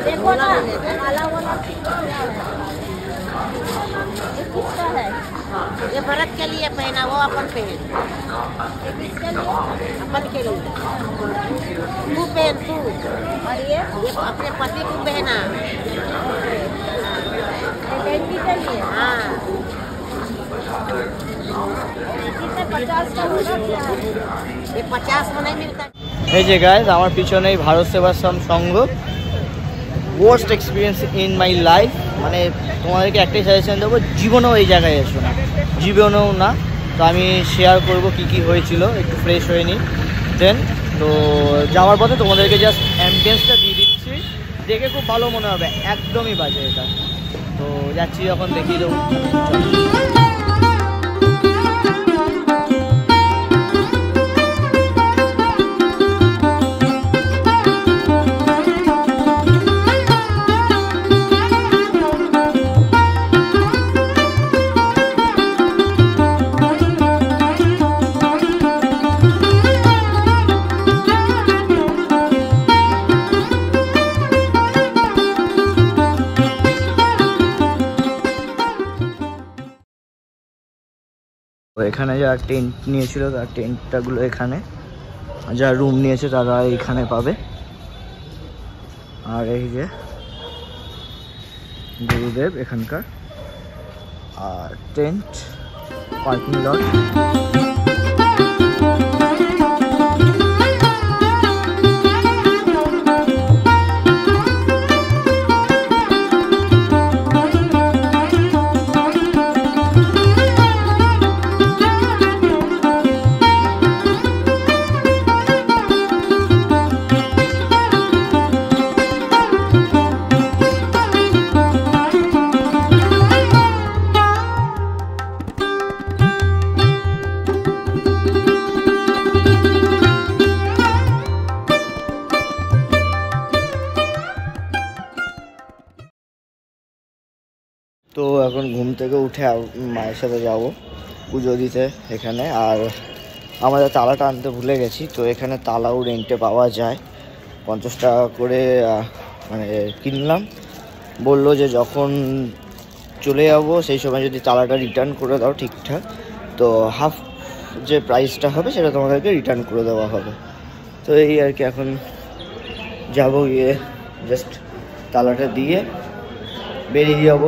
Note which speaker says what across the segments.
Speaker 1: देखो ना काला वाला किसका है? ये भरत के लिए पहना, वो अपन पहन। किसके लिए? अपन के लिए। तू पहन तू। और ये अपने पति को पहना। लड़की के लिए। हाँ। कितने 50 का होगा क्या? ये 50 में नहीं मिलता।
Speaker 2: এই যে গাইস আমার পিছনেই Bharat Sevashram Sangha. Worst experience in my life, মানে তোমাদেরকে একটাই সাজেশন দেবো, জীবনেও এই জায়গায় এসো না, জীবনেও না। তো আমি শেয়ার করব কি কি হয়েছিল, একটু ফ্রেশ হয়ে নিই। দেন তো যাওয়ার পথে তোমাদেরকে জাস্ট অ্যাম্বিয়েন্সটা দিয়ে দিচ্ছি, দেখে খুব ভালো মনে হবে, একদমই বাজে এটা। তো যাচ্ছি যখন দেখিয়ে দেবো। তো এখানে যারা টেন্ট নিয়েছিল তার টেন্টটাগুলো এখানে, যারা রুম নিয়েছে তারা এইখানে পাবে। আর এই যে গুরুদেব এখানকার, আর টেন্ট, পার্কিং লট। তো এখন ঘুম থেকে উঠে মায়ের সাথে যাব পুজো দিতে এখানে। আর আমাদের তালাটা আনতে ভুলে গেছি, তো এখানে তালাও রেন্টে পাওয়া যায়, 50 টাকা করে মানে কিনলাম। বললো যে যখন চলে যাব সেই সময় যদি তালাটা রিটার্ন করে দাও ঠিকঠাক, তো হাফ যে প্রাইসটা হবে সেটা তোমাদেরকে রিটার্ন করে দেওয়া হবে। তো এই আর কি, এখন যাব, গিয়ে জাস্ট তালাটা দিয়ে বেরিয়ে যাব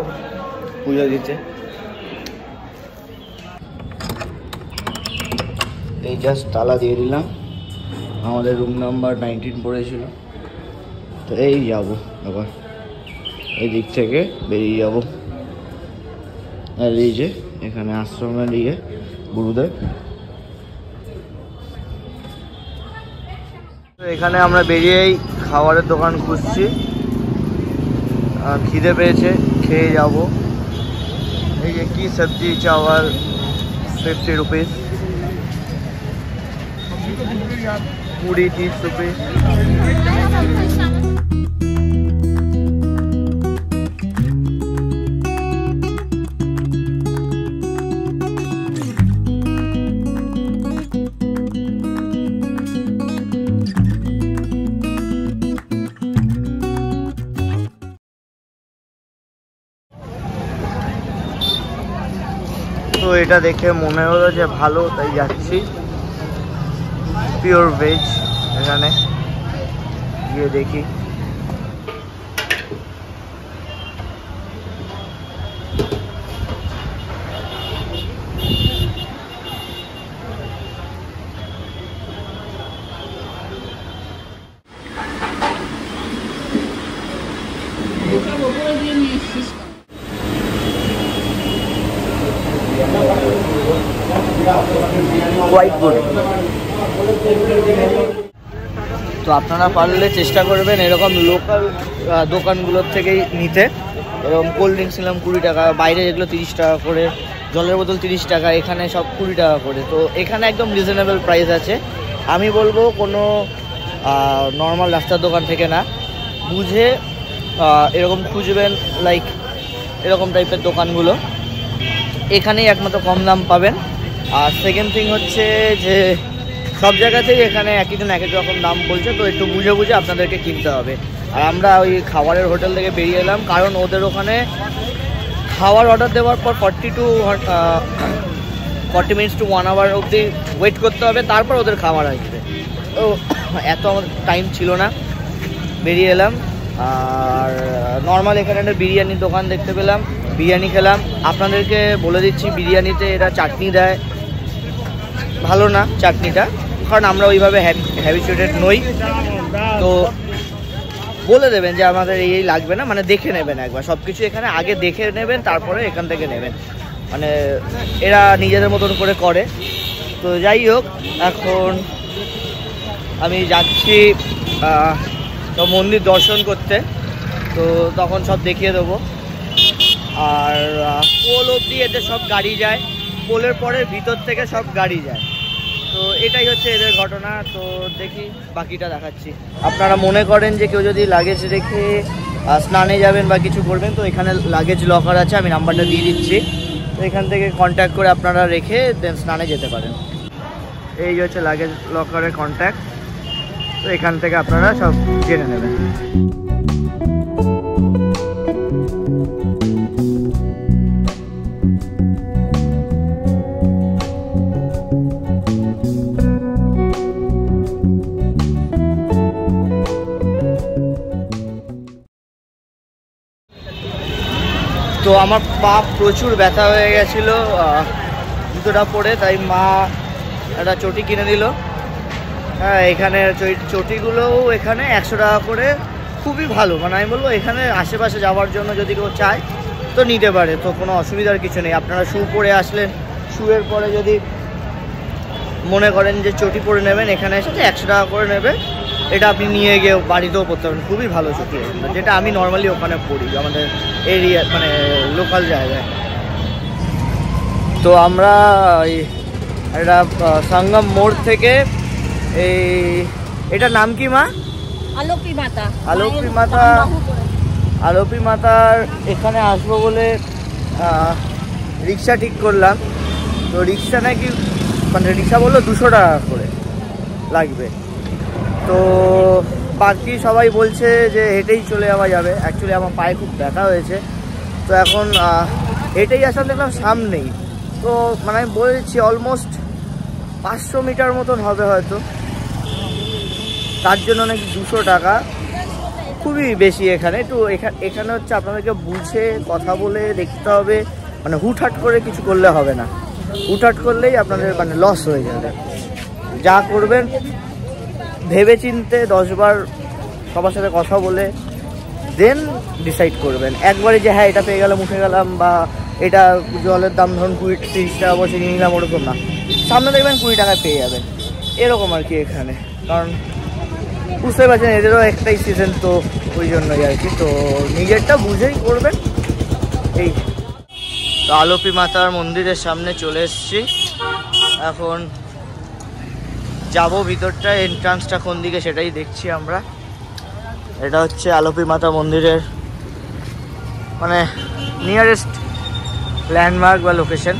Speaker 2: পুজো দিতে। এই জাস্ট তালা দিয়ে দিলাম, আমাদের রুম নাম্বার 19 পড়েছিল। তো এই যাব, এবার এই দিক থেকে বেরিয়ে যাব। আর এই যে এখানে আশ্রমে দিয়ে গুরুদেব। তো এখানে আমরা বেরিয়েই খাবারের দোকান খুঁজছি, খিদে পেয়েছে, খেয়ে যাব। এই যে কি সবজি চাওয়াল 50 रुपीज़, पूरी 30 रुपीज़। তো এটা দেখে মনে হলো যে ভালো, তাই যাচ্ছি। পিওর ভেজ, এখানে গিয়ে দেখি। Quite good. তো আপনারা পারলে চেষ্টা করবেন এরকম লোকাল দোকানগুলোর থেকেই নিতে। এরকম কোল্ড ড্রিঙ্কস নিলাম 20 টাকা, বাইরে যেগুলো 30 টাকা করে, জলের বোতল 30 টাকা, এখানে সব 20 টাকা করে। তো এখানে একদম রিজনেবল প্রাইস আছে। আমি বলবো কোনো নর্মাল রাস্তার দোকান থেকে না, বুঝে এরকম খুঁজবেন, লাইক এরকম টাইপের দোকানগুলো, এখানেই একমাত্র কম দাম পাবেন। আর সেকেন্ড থিং হচ্ছে যে সব জায়গাতেই এখানে একই দিন এক এক রকম দাম বলছে, তো একটু বুঝে বুঝে আপনাদেরকে কিনতে হবে। আর আমরা ওই খাবারের হোটেল থেকে বেরিয়ে এলাম, কারণ ওদের ওখানে খাবার অর্ডার দেওয়ার পর 40 মিনিটস টু 1 আওয়ার অবধি ওয়েট করতে হবে, তারপর ওদের খাবার আসবে। তো এত আমাদের টাইম ছিল না, বেরিয়ে এলাম। আর নর্মাল এখানে একটা বিরিয়ানির দোকান দেখতে পেলাম, বিরিয়ানি খেলাম। আপনাদেরকে বলে দিচ্ছি, বিরিয়ানিতে এরা চাটনি দেয়, ভালো না চাটনিটা, কারণ আমরা ওইভাবে হ্যাবিচুয়েটেড নই। তো বলে দেবেন যে আমাদের এই লাগবে না, মানে দেখে নেবেন একবার সব কিছু, এখানে আগে দেখে নেবেন তারপরে এখান থেকে নেবেন, মানে এরা নিজেদের মতন করে করে। তো যাই হোক, এখন আমি যাচ্ছি তো মন্দির দর্শন করতে, তো তখন সব দেখিয়ে দেবো। আর পোল অবধি এতে সব গাড়ি যায়, পোলের পরে ভিতর থেকে সব গাড়ি যায়। তো এটাই হচ্ছে এদের ঘটনা। তো দেখি বাকিটা দেখাচ্ছি। আপনারা মনে করেন যে কেউ যদি লাগেজ রেখে স্নানে যাবেন বা কিছু করবেন, তো এখানে লাগেজ লকার আছে, আমি নাম্বারটা দিয়ে দিচ্ছি। তো এখান থেকে কন্ট্যাক্ট করে আপনারা রেখে দেন স্নানে যেতে পারেন। এই হচ্ছে লাগেজ লকারের কন্ট্যাক্ট, তো এখান থেকে আপনারা সব জেনে নেবেন। তো আমার পা প্রচুর ব্যথা হয়ে গেছিলো জুতোটা পরে, তাই মা একটা চটি কিনে দিল। হ্যাঁ, এখানে চটিগুলোও এখানে 100 টাকা করে, খুবই ভালো। মানে আমি বলবো এখানে আশেপাশে যাওয়ার জন্য যদি কেউ চায় তো নিতে পারে, তো কোনো অসুবিধার কিছু নেই। আপনারা শু পরে আসলেন, শুয়ের পরে যদি মনে করেন যে চটি পরে নেবেন, এখানে এসে 100 টাকা করে নেবে। এটা আপনি নিয়ে গিয়ে বাড়িতেও পরতে পারেন, খুবই ভালো চটি, যেটা আমি নর্মালি ওখানে পরি আমাদের এরিয়া, মানে লোকাল জায়গায়। তো আমরা এটা সঙ্গম মোড় থেকে এটার নাম কি মা?
Speaker 1: আলোপি মাতা।
Speaker 2: আলোপি মাতার এখানে আসবো বলে রিক্সা ঠিক করলাম। তো রিক্সা নাকি, মানে রিক্সা বললো 200 টাকা করে লাগবে। তো বাকি সবাই বলছে যে হেঁটেই চলে যাওয়া যাবে। অ্যাকচুয়ালি আমার পায়ে খুব ব্যথা হয়েছে, তো এখন হেঁটেই আসলে দেখলাম সামনেই। তো মানে আমি বলেছি অলমোস্ট 500 মিটার মতন হবে হয়তো, তার জন্য নাকি 200 টাকা, খুবই বেশি। এখানে একটু এখানে হচ্ছে আপনাদেরকে বুঝে কথা বলে দেখতে হবে, মানে হুটহাট করে কিছু করলে হবে না। হুটহাট করলেই আপনাদের মানে লস হয়ে যাবে। যা করবেন ভেবে চিনতে 10 বার সবার সাথে কথা বলে দেন ডিসাইড করবেন। একবারে যে হ্যাঁ এটা পেয়ে গেলাম উঠে গেলাম, বা এটা জলের দাম ধরুন 20-30 টাকা বসে নিয়ে নিলাম, ওরকম না। সামনে দেখবেন 20 টাকায় পেয়ে যাবেন, এরকম আর কি এখানে। কারণ বুঝতে পারছেন এদেরও একটাই সিজন, তো ওই জন্যই আর কি। তো নিজেরটা বুঝেই করবেন এই। তো আলোপি মাতার মন্দিরের সামনে চলে এসেছি, এখন যাব ভিতরটা। এন্ট্রান্সটা কোন দিকে সেটাই দেখছি আমরা। এটা হচ্ছে আলোপি মাতা মন্দিরের মানে নিয়ারেস্ট ল্যান্ডমার্ক বা লোকেশন।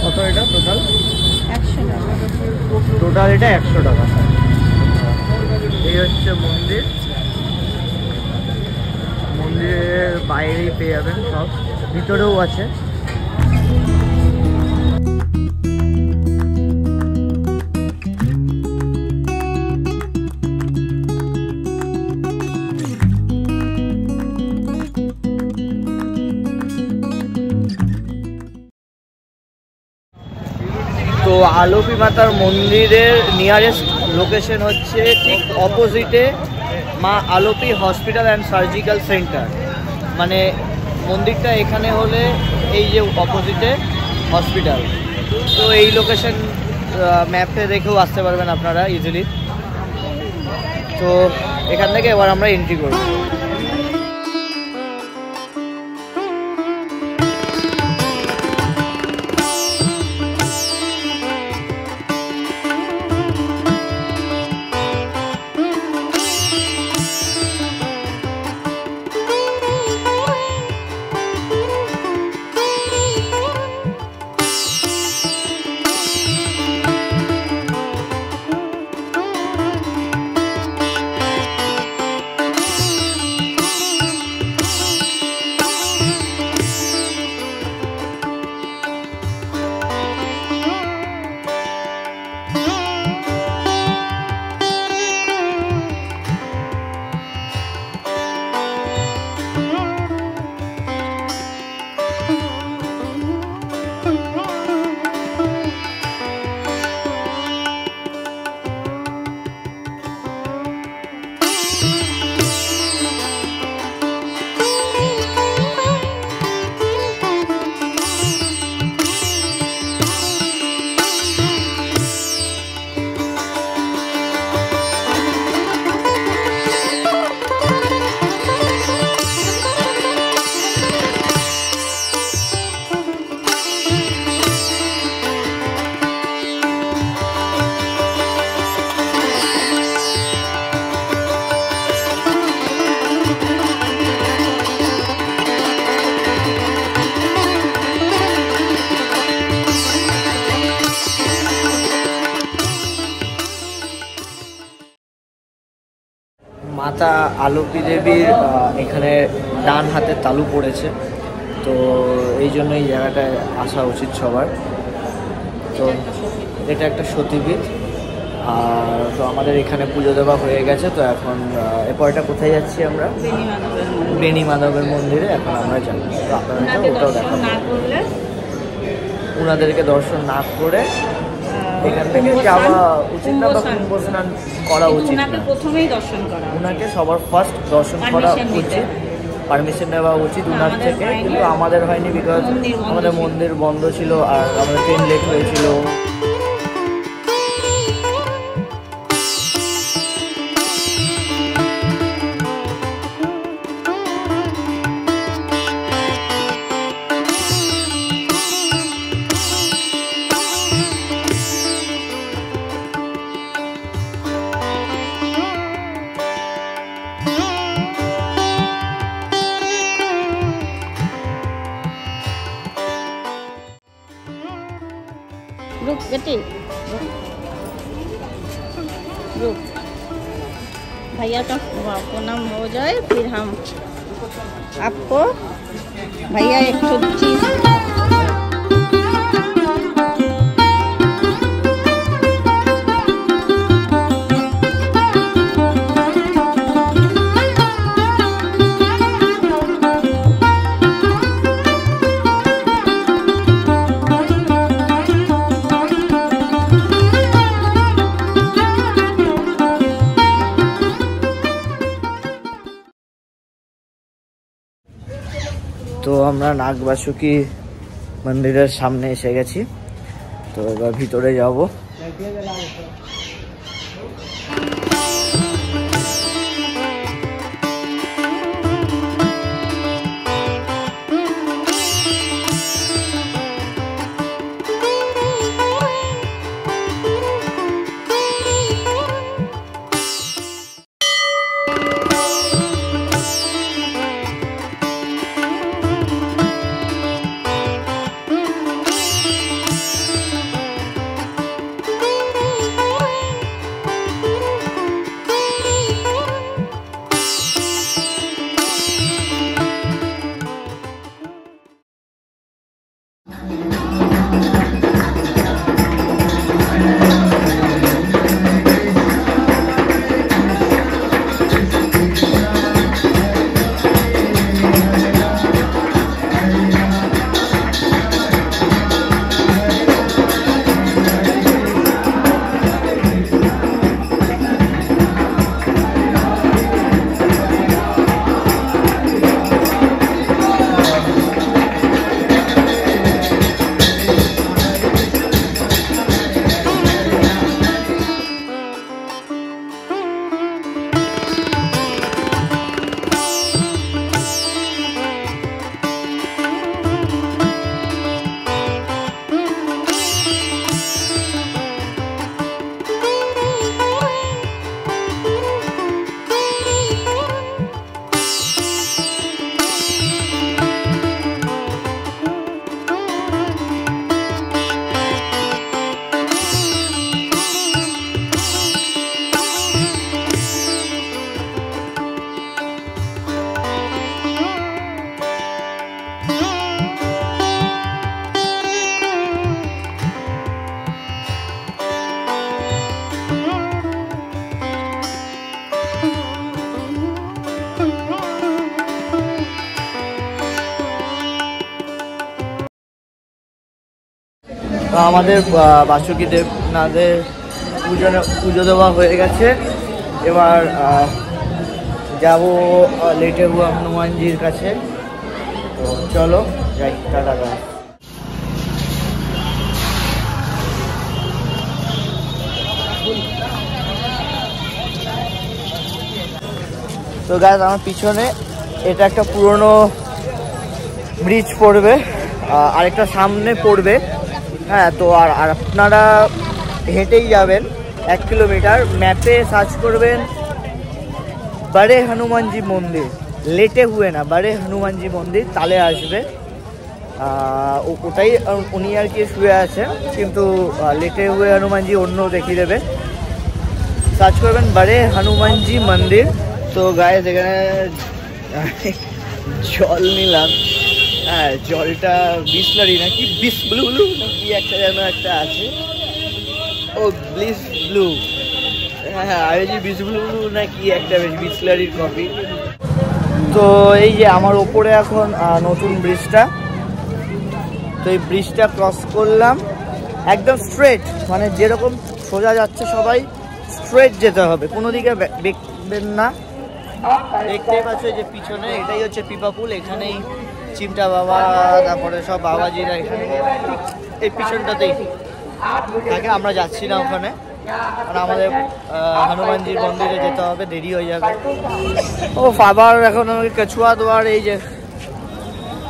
Speaker 2: কত এটা টোটাল?
Speaker 1: 100 টাকা।
Speaker 2: টোটাল এটা 100 টাকা। এই হচ্ছে মন্দির, মন্দিরের বাইরেই পেয়ে যাবেন সব, ভিতরেও আছে। তো আলোপি মাতার মন্দিরের নিয়ারেস্ট লোকেশন হচ্ছে ঠিক অপোজিটে মা আলোপি হসপিটাল অ্যান্ড সার্জিক্যাল সেন্টার। মানে মন্দিরটা এখানে হলে এই যে অপোজিটে হসপিটাল। তো এই লোকেশন ম্যাপে দেখেও আসতে পারবেন আপনারা ইজিলি। তো এখান থেকে এবার আমরা এন্ট্রি করব। মাতা আলোপি দেবীর এখানে ডান হাতের তালু পড়েছে, তো এই জন্য এই জায়গাটায় আসা উচিত সবার। তো এটা একটা সতীপীঠ। আর তো আমাদের এখানে পুজো দেওয়া হয়ে গেছে, তো এখন এরপরটা কোথায় যাচ্ছি আমরা? বেণী মাধবের মন্দিরে এখন আমরা যাবো। তো আপনাদেরকে ওটাও দেখাবো। ওনাদেরকে দর্শন না করে এখান থেকে যাওয়া উচিত না, বা কুম্ভ স্নান করা উচিত না।
Speaker 3: প্রথমেই দর্শন করা,
Speaker 2: ওনাকে সবার ফার্স্ট দর্শন করা উচিত, পারমিশন নেওয়া উচিত ওনার থেকে। কিন্তু আমাদের হয়নি, বিকজ আমাদের মন্দির বন্ধ ছিল আর আমাদের ট্রেন লেট হয়েছিল।
Speaker 3: रुक बेटी, रुक। भैया का प्रणाम हो जाए, फिर हम आपको भैया एक चीज
Speaker 2: তো আমরা নাগবাসুকী মন্দিরের সামনে এসে গেছি, তো এবার ভিতরে যাব। তো আমাদের বাসুকি দেবনাথের পুজো দেওয়া হয়ে গেছে। এবার যাব লেটে হুয়া হনুমানজির কাছে। তো চলো যাই, টাটা। তো গাইস আমার পিছনে এটা একটা পুরনো ব্রিজ পড়বে, আরেকটা সামনে পড়বে। হ্যাঁ, তো আর আপনারা হেঁটেই যাবেন 1 কিলোমিটার। ম্যাপে সার্চ করবেন বড়ে হনুমানজি মন্দির, লেটে হুয়ে না, বড়ে হনুমানজি মন্দির, তাহলে আসবে। ওটাই উনি আর কি শুয়ে আছে, কিন্তু লেটে হুয়ে হনুমানজি অন্য দেখিয়ে দেবে। সার্চ করবেন বড়ে হনুমানজি মন্দির। তো গায়ে এখানে জল নিলাম। হ্যাঁ, জলটা বিসলারি নাকি বিস ব্লু নাকি একটা যেন একটা আছে। ও ব্লিস ব্লু, হ্যাঁ আর এই যে বিস ব্লু নাকি একটা বিসলারির কপি। তো এই যে আমার ওপরে এখন নতুন ব্রিজটা, তো এই ব্রিজটা ক্রস করলাম একদম স্ট্রেট, মানে যেরকম সোজা যাচ্ছে সবাই স্ট্রেট যেতে হবে, কোনো দিকে বেঁকবেন না। দেখতেই পাচ্ছ যে পিছনে এটাই হচ্ছে পিপাপুল, এখানেই চিমটা বাবা তারপরে সব বাবাজিরা এখানে এই পিছনটাতেই থাকে। আমরা যাচ্ছি না ওখানে, আর আমাদের হনুমানজির মন্দিরে যেতে হবে, দেরি হয়ে যাবে। ও আবার এখন আমাকে কচুয়া দুয়ার, এই যে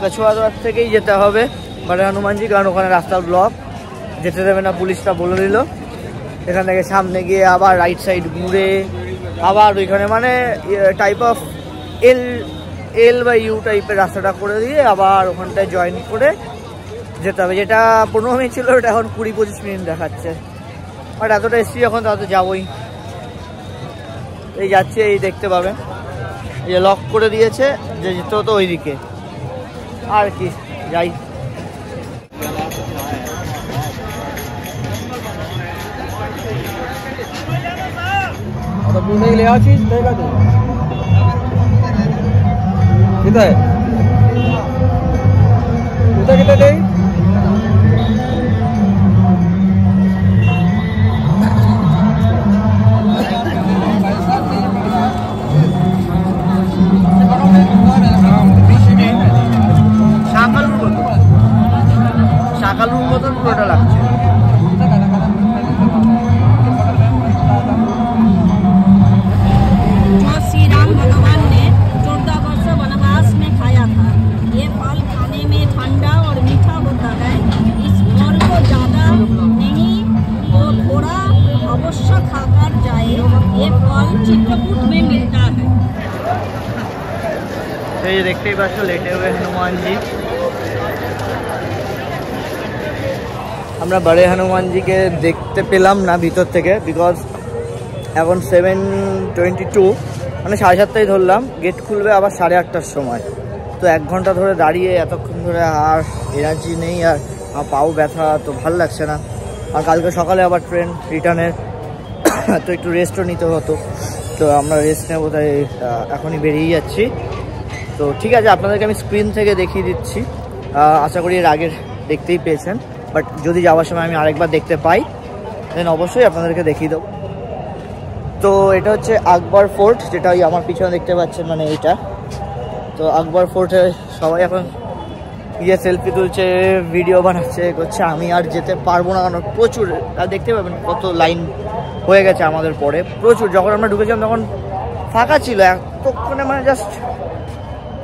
Speaker 2: কচুয়া দুয়ার থেকেই যেতে হবে মানে হনুমানজি, কারণ ওখানে রাস্তা ব্লক, যেতে দেবে না পুলিশটা বলে দিল। এখান থেকে সামনে গিয়ে আবার রাইট সাইড ঘুরে আবার ওইখানে মানে টাইপ অফ এল বা ইউ টাইপের রাস্তাটা করে দিয়ে আবার ওখানটায় জয়েন করে যেতে হবে। যেটা 15 মিনিট ছিল ওটা এখন 20-25 মিনিট দেখাচ্ছে। বাট এতটা এসছি যখন তাতে যাবোই। এই যাচ্ছে, এই দেখতে পাবেন এই যে লক করে দিয়েছে, যে যেতে হতো ওইদিকে। আর কি যাই।
Speaker 4: ले आशीष देगा तो कितना है, कितना दे
Speaker 2: শাকালুর মতন পুরোটা লাগছে।
Speaker 3: भगवान ने 14 वर्ष वनवास में खाया था। ये फल खाने में ठंडा और मीठा होता है। इस फल को ज़्यादा नहीं तो थोड़ा अवश्य खाकर जाए। ये फल चित्रकूट में मिलता है।
Speaker 2: तो ये देखते ही पास लेटे हुए हनुमान जी। আমরা বড়ে হনুমানজিকে দেখতে পেলাম না ভিতর থেকে, বিকজ এখন 7:22, মানে 7:30টায় ধরলাম। গেট খুলবে আবার 8:30টার সময়। তো 1 ঘন্টা ধরে দাঁড়িয়ে এতক্ষণ ধরে আর এনার্জি নেই, আর পাও ব্যথা, তো ভালো লাগছে না। আর কালকে সকালে আবার ট্রেন রিটার্নের, তো একটু রেস্টও নিতে হতো। তো আমরা রেস্ট নেবো, তাই এখনই বেরিয়ে যাচ্ছি। তো ঠিক আছে, আপনাদেরকে আমি স্ক্রিন থেকে দেখিয়ে দিচ্ছি। আশা করি এর আগের দেখতেই পেয়েছেন, বাট যদি যাওয়ার সময় আমি আরেকবার দেখতে পাই দেন অবশ্যই আপনাদেরকে দেখিয়ে দেবো। তো এটা হচ্ছে আকবর ফোর্ট, যেটা ওই আমার পিছনে দেখতে পাচ্ছেন, মানে এইটা। তো আকবর ফোর্টে সবাই এখন গিয়ে সেলফি তুলছে, ভিডিও বানাচ্ছে, করছে। আমি আর যেতে পারবো না, কারণ প্রচুর, আর দেখতে পাবেন কত লাইন হয়ে গেছে আমাদের পরে, প্রচুর। যখন আমরা ঢুকেছিলাম তখন ফাঁকা ছিল, এতক্ষণে মানে জাস্ট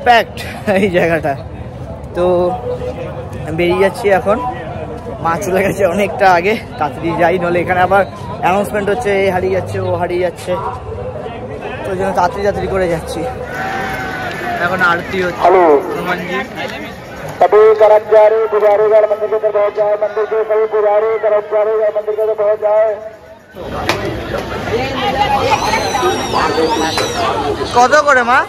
Speaker 2: প্যাকড এই জায়গাটা। তো বেরিয়ে যাচ্ছি এখন, মা চলে গেছে অনেকটা আগে, তাড়াতাড়ি যাই, নাহলে এখানে আবার অ্যানাউন্সমেন্ট হচ্ছে, এই হারিয়ে যাচ্ছে, ও হারিয়ে যাচ্ছে, তো ওই জন্য তাড়াতাড়ি করে যাচ্ছি। এখন আরতি হচ্ছে হনুমানজি।
Speaker 4: सभी कर्मचारी पुजारीगढ़ मंदिर के अंदर पहुंच जाए, मंदिर के सभी पुजारी कर्मचारी मंदिर के अंदर पहुंच जाए।
Speaker 2: কত করে মা?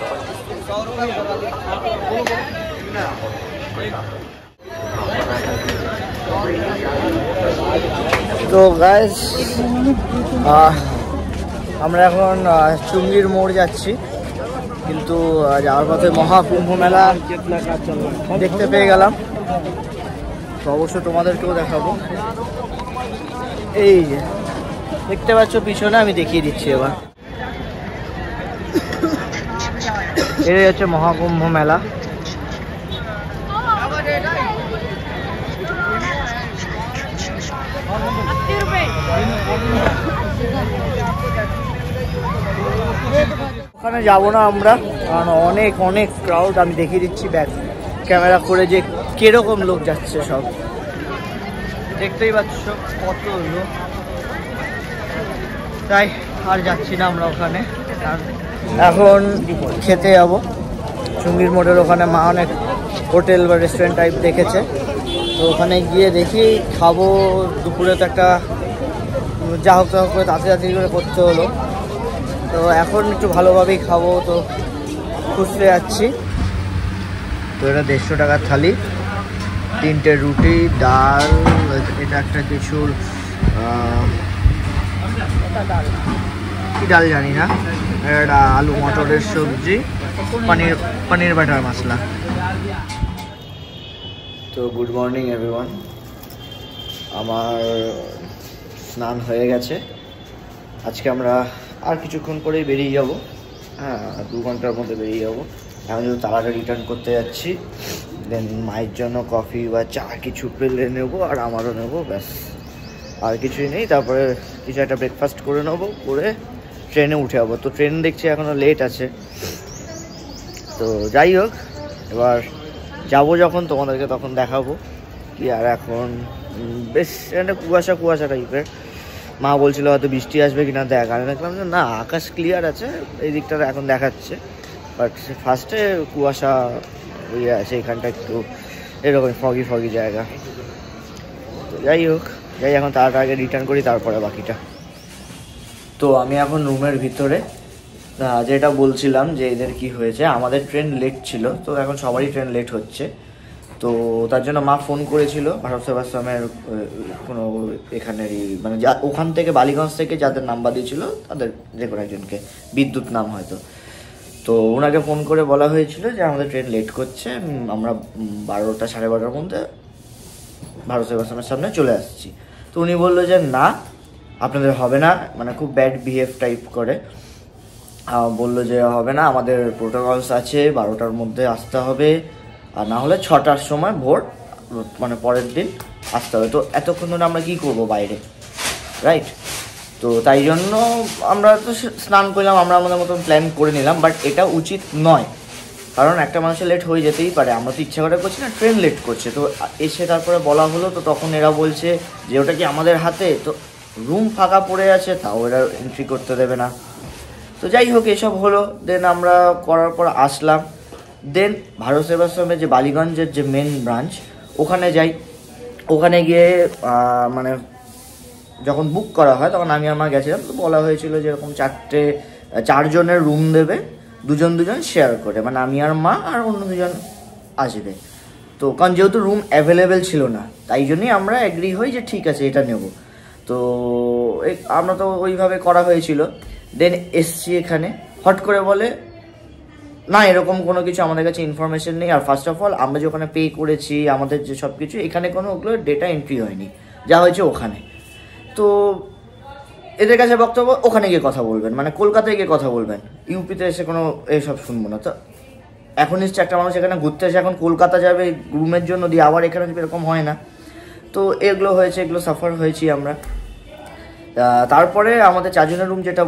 Speaker 2: তো গাইস আমরা এখন চুঙ্গির মোড় যাচ্ছি, কিন্তু যাওয়ার পথে মহাকুম্ভ মেলা দেখতে পেয়ে গেলাম। তো অবশ্যই তোমাদেরকেও দেখাবো। এই যে দেখতে পাচ্ছ পিছনে, আমি দেখিয়ে দিচ্ছি এবার। এটাই হচ্ছে মহাকুম্ভ মেলা। ওখানে যাবো না আমরা, কারণ অনেক অনেক ক্রাউড। আমি দেখিয়ে দিচ্ছি ব্যাক ক্যামেরা করে যে কিরকম লোক যাচ্ছে। সব দেখতেই পাচ্ছ কত লোক, তাই আর যাচ্ছি না আমরা ওখানে। এখন খেতে যাবো চুঙ্গির মোড়ের ওখানে। মা অনেক হোটেল বা রেস্টুরেন্ট টাইপ দেখেছে, তো ওখানে গিয়ে দেখি খাবো। দুপুরে তো একটা যা হোক করে তাড়াতাড়ি করে করতে হলো, তো এখন একটু ভালোভাবেই খাবো, তো খুঁজতে যাচ্ছি। তো এটা 150 টাকার থালি, 3টে রুটি, ডাল, এটা একটা কিছুর কি ডাল জানি না, এটা আলু মটরের সবজি, পনির বাটার মশলা। তো গুড মর্নিং এভরিওয়ান। আমার স্নান হয়ে গেছে। আজকে আমরা আর কিছুক্ষণ পরেই বেরিয়ে যাব। হ্যাঁ, 2 ঘন্টার মধ্যে বেরিয়ে যাব। আমি যদি তালাটা রিটার্ন করতে যাচ্ছি, দেন মায়ের জন্য কফি বা চা কিছু পেলে নেবো, আর আমারও নেবো, ব্যাস আর কিছুই নেই। তারপরে কিছু একটা ব্রেকফাস্ট করে নেবো, করে ট্রেনে উঠে যাবো। তো ট্রেন দেখছি এখনও লেট আছে। তো যাই হোক, এবার যাবো যখন তোমাদেরকে তখন দেখাবো কি। আর এখন বেশ একটা কুয়াশা টাইপের। মা বলছিল হয়তো বৃষ্টি আসবে কিনা, দেখ। আমি দেখলাম যে না, আকাশ ক্লিয়ার আছে, এই দিকটা এখন দেখাচ্ছে, বাট ফার্স্টে কুয়াশা ইয়ে আছে এখানটা, একটু এরকম ফগি জায়গা। তো যাই হোক, এখন তাড়াতাড়ি রিটার্ন করি, তারপরে বাকিটা। তো আমি এখন রুমের ভিতরে, যেটা বলছিলাম যে এদের কি হয়েছে, আমাদের ট্রেন লেট ছিল, তো এখন সবারই ট্রেন লেট হচ্ছে। তো তার জন্য মা ফোন করেছিল ভারত সেবাশ্রমের কোনো এখানেরই, মানে ওখান থেকে বালিগঞ্জ থেকে যাদের নাম্বার দিয়েছিল তাদের যে কোনো একজনকে, বিদ্যুৎ নাম হয়তো। তো ওনাকে ফোন করে বলা হয়েছিল যে আমাদের ট্রেন লেট করছে, আমরা 12টা সাড়ে 12টার মধ্যে ভারত সেবাশ্রমের সামনে চলে আসছি। তো উনি বললো যে না, আপনাদের হবে না, মানে খুব ব্যাড বিহেভ টাইপ করে বললো যে হবে না, আমাদের প্রোটোকলস আছে, 12টার মধ্যে আসতে হবে, আর না হলে 6টার সময় ভোর, মানে পরের দিন আসতে হবে। তো এতক্ষণ ধরে আমরা কী করবো বাইরে, রাইট? তো তাই জন্য আমরা তো স্নান করলাম, আমরা আমাদের মতন প্ল্যান করে নিলাম, বাট এটা উচিত নয়, কারণ একটা মানুষের লেট হয়ে যেতেই পারে। আমরা তো ইচ্ছা করে করছি না, ট্রেন লেট করছে। তো এসে তারপরে বলা হলো, তো তখন এরা বলছে যে ওটা কি আমাদের হাতে, তো রুম ফাঁকা পড়ে আছে, তাও এরা এন্ট্রি করতে দেবে না। তো যাই হোক, এসব হলো। দেন আমরা করার পর আসলাম। দেন ভারত সেবাশ্রমের যে বালিগঞ্জের যে মেন ব্রাঞ্চ, ওখানে যাই। ওখানে গিয়ে মানে যখন বুক করা হয়, তখন আমি আমার গেছিলাম। তো বলা হয়েছিল যে এরকম 4 জনের রুম দেবে, 2জন শেয়ার করে, মানে আমি আর মা আর অন্য 2জন আসবে। তো কারণ যেহেতু রুম অ্যাভেলেবেল ছিল না, তাই জন্যই আমরা অ্যাগ্রি হই যে ঠিক আছে এটা নেব। তো আমরা তো ওইভাবে করা হয়েছিল। দেন এসছি এখানে, হট করে বলে না, এরকম কোনো কিছু আমাদের কাছে ইনফরমেশন নেই। আর ফার্স্ট অফ অল, আমরা যে ওখানে পে করেছি, আমাদের যে সব কিছু, এখানে কোনো ওগুলো ডেটা এন্ট্রি হয়নি, যা হয়েছে ওখানে। তো এদের কাছে বক্তব্য ওখানে গিয়ে কথা বলবেন, মানে কলকাতায় গিয়ে কথা বলবেন, ইউপিতে এসে কোনো এইসব শুনবো না। তো এখন এসছে একটা মানুষ এখানে ঘুরতে এসে এখন কলকাতা যাবে রুমের জন্য, দিয়ে আবার এখানে এরকম হয় না। তো এগুলো হয়েছে, এগুলো সাফার হয়েছি আমরা। তারপরে আমাদের 4 জনের রুম যেটা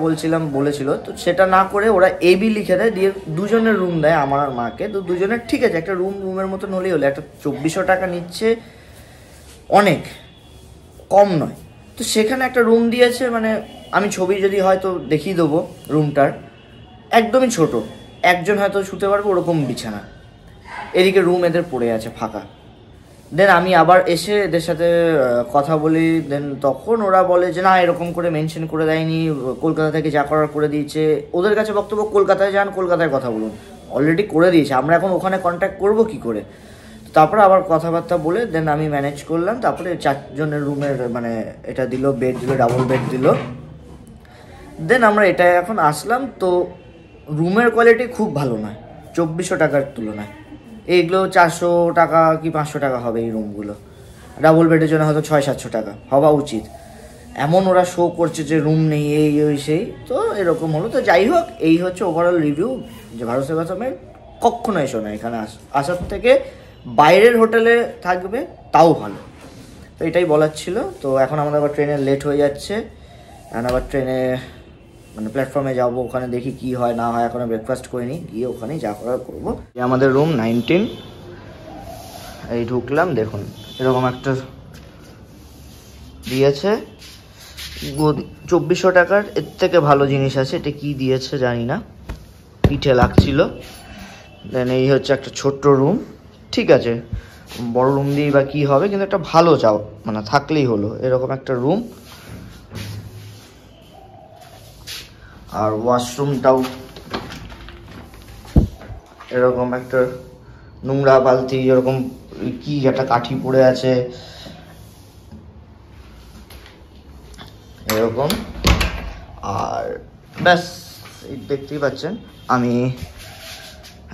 Speaker 2: বলেছিল, তো সেটা না করে ওরা এবি লিখে দেয়, দিয়ে 2 জনের রুম দেয় আমার আর মাকে। তো 2 জনের ঠিক আছে, একটা রুমের মতন হলেই হলো। একটা 2400 টাকা নিচ্ছে, অনেক কম নয়। তো সেখানে একটা রুম দিয়েছে, মানে আমি ছবি যদি হয়তো দেখিয়ে দেবো রুমটার, একদমই ছোট, 1 জন হয়তো শুতে পারবে ওরকম বিছানা। এদিকে রুম এদের পড়ে আছে ফাঁকা। দেন আমি আবার এসে এদের সাথে কথা বলি। দেন তখন ওরা বলে যে না, এরকম করে মেনশন করে দেয়নি, কলকাতা থেকে যা করার করে দিয়েছে। ওদের কাছে বক্তব্য কলকাতায় যান, কলকাতায় কথা বলুন, অলরেডি করে দিয়েছে, আমরা এখন ওখানে কন্ট্যাক্ট করবো কি করে? তারপরে আবার কথাবার্তা বলে দেন আমি ম্যানেজ করলাম। তারপরে 4 জনের রুমের মানে এটা দিল, বেড দিল, ডাবল বেড দিল। দেন আমরা এটা এখন আসলাম। তো রুমের কোয়ালিটি খুব ভালো নয় 2400 টাকার তুলনায়। এইগুলো 400 টাকা কি 500 টাকা হবে এই রুমগুলো। ডাবল বেডের জন্য হয়তো 600-700 টাকা হওয়া উচিত। এমন ওরা শো করছে যে রুম নেই, এই ওই সেই, তো এরকম হলো। তো যাই হোক, এই হচ্ছে ওভারঅল রিভিউ যে ভারত সেবাশ্রমে কখনো এসো না, এখানে আসার থেকে বাইরের হোটেলে থাকবে তাও ভালো। তো এটাই বলার ছিল। তো এখন আমাদের আবার ট্রেনে লেট হয়ে যাচ্ছে, এখন আবার ট্রেনে মানে প্ল্যাটফর্মে যাবো, ওখানে দেখি কি হয় না হয়। এখনো ব্রেকফাস্ট করিনি, গিয়ে ওখানেই যা করার করবো। আমাদের রুম 19, এই ঢুকলাম, দেখুন এরকম একটা দিয়েছে 2400 টাকার। এর থেকে ভালো জিনিস আছে, এটা কি দিয়েছে জানি না, পিঠে লাগছিল। দেন এই হচ্ছে একটা ছোট্ট রুম, ঠিক আছে বড় রুম দিয়েই বা কী হবে, কিন্তু একটা ভালো চাও মানে থাকলেই হলো, এরকম একটা রুম। আর ওয়াশরুমটাও এরকম একটা নোংরা বালতি, এরকম কি একটা কাঠি পড়ে আছে এরকম। আর ব্যাস দেখতেই পাচ্ছেন, আমি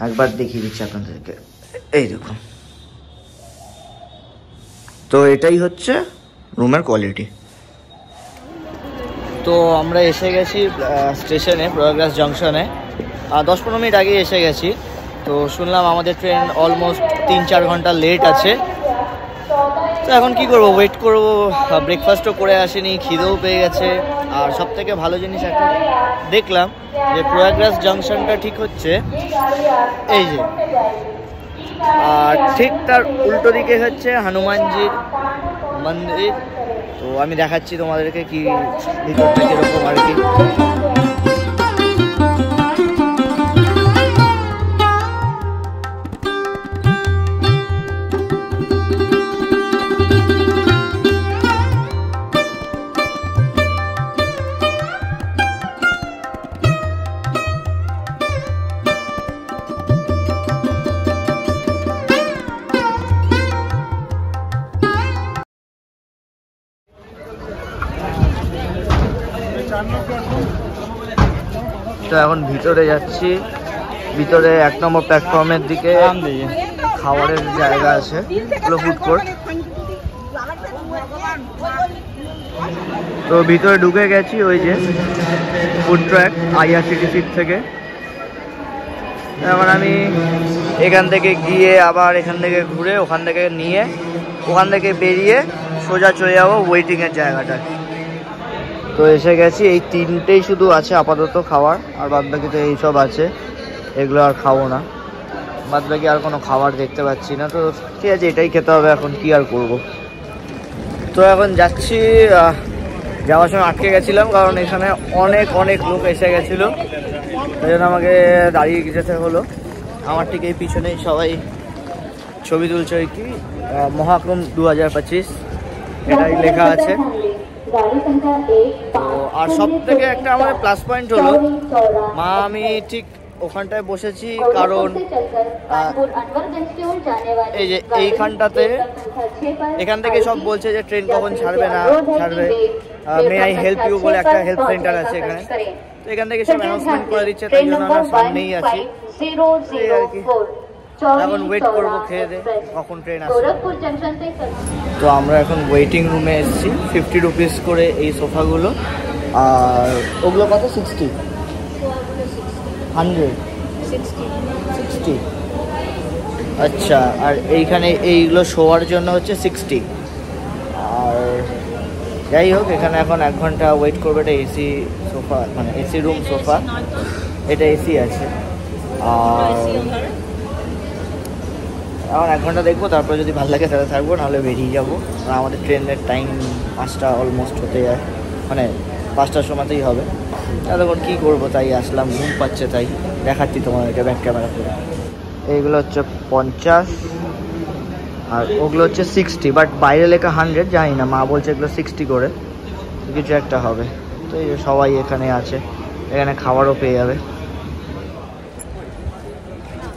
Speaker 2: একবার দেখিয়ে দিচ্ছি আপনাদেরকে, এই দেখুন। তো এটাই হচ্ছে রুমের কোয়ালিটি। তো আমরা এসে গেছি স্টেশনে, প্রয়াগরাজ জংশনে, 10-15 মিনিট আগে এসে গেছি। তো শুনলাম আমাদের ট্রেন অলমোস্ট 3-4 ঘন্টা লেট আছে। তো এখন কি করব, ওয়েট করব। ব্রেকফাস্টও করে আসিনি, খিদেও পেয়ে গেছে। আর সব থেকে ভালো জিনিস একটা দেখলাম যে প্রয়াগরাজ জংশনটা ঠিক হচ্ছে এই যে, আর ঠিক তার উল্টো দিকে হচ্ছে হনুমানজির মন্দির। তো আমি দেখাচ্ছি তোমাদেরকে কি ভিতরটা কিরকম আর কি। তো এখন ভিতরে যাচ্ছি, ভিতরে 1 নম্বর প্ল্যাটফর্মের দিকে খাবারের জায়গা আছে, পুরো ফুড কোর্ট। তো ভিতরে ঢুকে গেছি, ওই যে ফুড ট্র্যাক IRCTC থেকে। এখন আমি এখান থেকে গিয়ে আবার এখান থেকে ঘুরে ওখান থেকে নিয়ে ওখান থেকে বেরিয়ে সোজা চলে যাবো ওয়েটিংয়ের জায়গাটায়। তো এসে গেছি, এই 3টেই শুধু আছে আপাতত খাবার, আর বাদবাকি তো এইসব আছে, এগুলো আর খাবো না। বাদবাকি আর কোনো খাবার দেখতে পাচ্ছি না। তো ঠিক আছে, এটাই খেতে হবে, এখন কি আর করব। তো এখন যাচ্ছি, যাওয়ার সময় আটকে গেছিলাম কারণ এখানে অনেক লোক এসে গেছিলো, ওই জন্য আমাকে দাঁড়িয়ে যেতে হলো। আমার ঠিক এই পিছনেই সবাই ছবি তুলছে, ওই কি মহাকুম্ভ 2025 এটাই লেখা আছে। তো আর সব থেকে একটা আমার প্লাস পয়েন্ট হলো, আমি ঠিক ওখানটায় বসেছি কারণ এই যে এইখানটাতে, এখান থেকে সব বলছে যে ট্রেন কখন ছাড়বে না ছাড়বে, মে আই হেল্প ইউ বলে একটা হেল্প সেন্টার আছে এখানে। তো এখান থেকে সব অ্যানাউন্সমেন্ট করে দিচ্ছে, তাই জন্য আমরা সামনেই আছি আর কি। এখন ওয়েট করবো খেয়ে দে কখন ট্রেন আসবে। তো আমরা এখন ওয়েটিং রুমে এসেছি, 50 রুপিস করে এই সোফাগুলো। আর ওগুলো কত? 60 100 আচ্ছা। আর এইখানে এইগুলো শোয়ার জন্য হচ্ছে 60। আর যাই হোক, এখানে এখন 1 ঘন্টা ওয়েট করবে। এটা এসি সোফা, মানে এসি রুম সোফা, এটা এসি আছে। আর এখন 1 ঘন্টা দেখবো, তারপরে যদি ভালো লাগে তাহলে থাকবো, নাহলে বেরিয়ে যাবো। আর আমাদের ট্রেনের টাইম 5টা অলমোস্ট হতে যায়, মানে 5টার সময়তেই হবে। তখন কী করবো, তাই আসলাম, ঘুম পাচ্ছে তাই দেখাচ্ছি তোমাদেরকে ব্যাক ক্যামেরা করে। এইগুলো হচ্ছে 50 আর ওগুলো হচ্ছে 60, বাট বাইরে লেখা 100, জানি না, মা বলছে এগুলো 60 করে কিছু একটা হবে। তো এই সবাই এখানে আছে, এখানে খাবারও পেয়ে যাবে।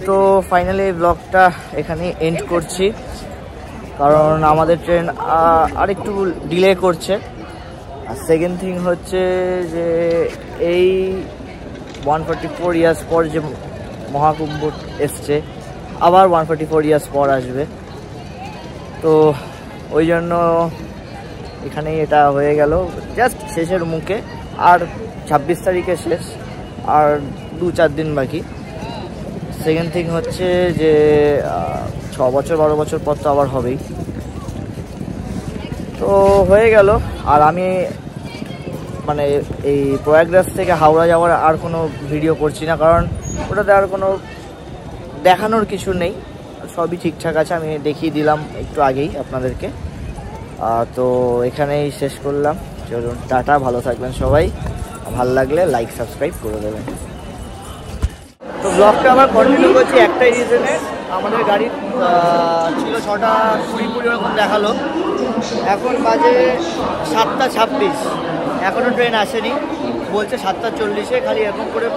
Speaker 2: তো ফাইনালি এই ব্লগটা এখানেই এন্ড করছি, কারণ আমাদের ট্রেন আরেকটু ডিলে করছে। আর সেকেন্ড থিং হচ্ছে যে এই 144 ইয়ার্স পর যে মহাকুম্ভ এসছে, আবার 144 ইয়ার্স পর আসবে। তো ওই জন্য এখানেই এটা হয়ে গেল, জাস্ট শেষের মুখে। আর 26 তারিখে শেষ, আর 2-4 দিন বাকি। সেকেন্ড থিং হচ্ছে যে 6 বছর 12 বছর পর তো আবার হবেই। তো হয়ে গেল। আর আমি মানে এই প্রয়াগরাজ থেকে হাওড়া যাওয়ার আর কোনো ভিডিও করছি না, কারণ ওটাতে আর কোনো দেখানোর কিছু নেই, সবই ঠিকঠাক আছে। আমি দেখিয়ে দিলাম একটু আগেই আপনাদেরকে। তো এখানেই শেষ করলাম। চলুন, টাটা, ভালো থাকবেন সবাই। ভালো লাগলে লাইক সাবস্ক্রাইব করে দেবেন। তো ব্লগটা আবার কন্টিনিউ করছি একটাই রিজনে, আমাদের গাড়ি ছিল 6টা 20 এরকম দেখালো, এখন বাজে 7টা 26, এখনও ট্রেন আসেনি। বলছে 7টা 40-এ, খালি এরকম করে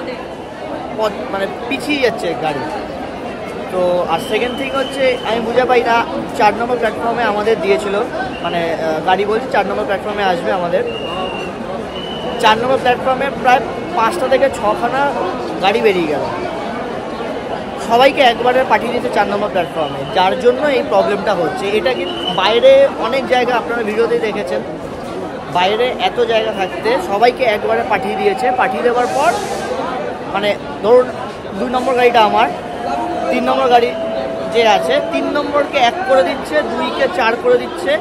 Speaker 2: মানে পিছিয়ে যাচ্ছে গাড়ি। তো আর সেকেন্ড থিং হচ্ছে আমি বুঝে পাই না, 4 নম্বর প্ল্যাটফর্মে আমাদের দিয়েছিল, মানে গাড়ি বলছে 4 নম্বর প্ল্যাটফর্মে আসবে আমাদের। 4 নম্বর প্ল্যাটফর্মে প্রায় 5টা থেকে 6খানা গাড়ি বেরিয়ে গেল, সবাইকে একবারে পাঠিয়ে দিয়েছে 4 নম্বর প্ল্যাটফর্মে, যার জন্য এই প্রবলেমটা হচ্ছে। এটা কিন্তু বাইরে অনেক জায়গা আপনারা ভিডিওতেই দেখেছেন, বাইরে এত জায়গা থাকতে সবাইকে একবারে পাঠিয়ে দিয়েছে। পাঠিয়ে দেওয়ার পর মানে ধরুন 2 নম্বর গাড়িটা আমার, 3 নম্বর গাড়ি যে আছে 3 নম্বরকে 1 করে দিচ্ছে, 2কে 4 করে দিচ্ছে,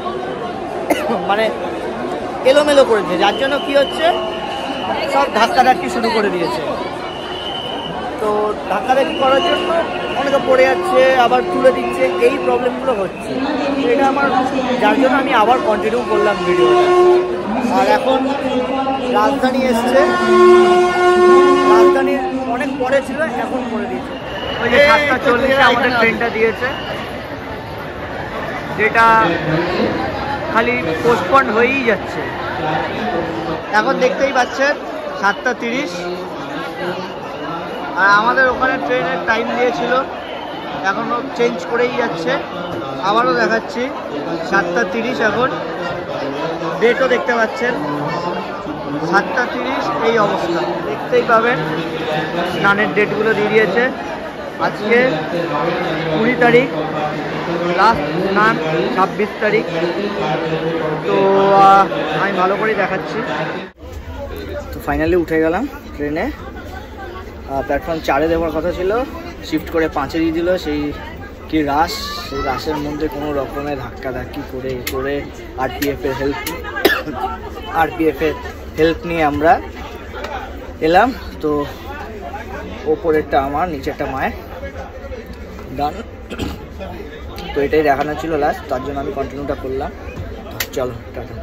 Speaker 2: মানে এলোমেলো করেছে। যার জন্য কি হচ্ছে, সব ধাক্কাধাক্কি শুরু করে দিয়েছে। তো ধাক্কাধাক্কি করার জন্য অনেকে পড়ে যাচ্ছে, আবার তুলে দিচ্ছে, এই প্রবলেমগুলো হচ্ছে। এটা আমার, যার জন্য আমি আবার কন্টিনিউ করলাম ভিডিওটা। আর এখন রাজধানী এসছে, রাজধানীর অনেক পরে ছিল, এখন করে দিয়েছে। ওই যে 7টা 40-এ আমাদের ট্রেনটা দিয়েছে, যেটা খালি পোস্টপন্ড হয়েই যাচ্ছে। এখন দেখতেই পাচ্ছেন 7টা 30, আর আমাদের ওখানে ট্রেনের টাইম দিয়েছিল, এখনও চেঞ্জ করেই যাচ্ছে। আবারও দেখাচ্ছি 7টা 30 এখন, ডেটও দেখতে পাচ্ছেন 7টা 30, এই অবস্থা দেখতেই পাবেন। স্নানের ডেটগুলো দিয়ে দিয়েছে, আজকে 20 তারিখ, লাস্ট স্নান 26 তারিখ। তো আমি ভালো করেই দেখাচ্ছি। তো ফাইনালি উঠে গেলাম ট্রেনে। প্ল্যাটফর্ম 4-এ দেওয়ার কথা ছিল, শিফট করে 5-এ দিয়ে দিল। সেই কি রাশ, সেই রাশের মধ্যে কোনো রকমের ধাক্কাধাক্কি করে আরপিএফের হেল্প নিয়ে আমরা এলাম। তো ওপরেরটা আমার, নিচেরটা মায়ের, ডান। তো এটাই দেখানো ছিল লাস্ট, তার জন্য আমি কন্টিনিউটা করলাম। চলো, টাটা।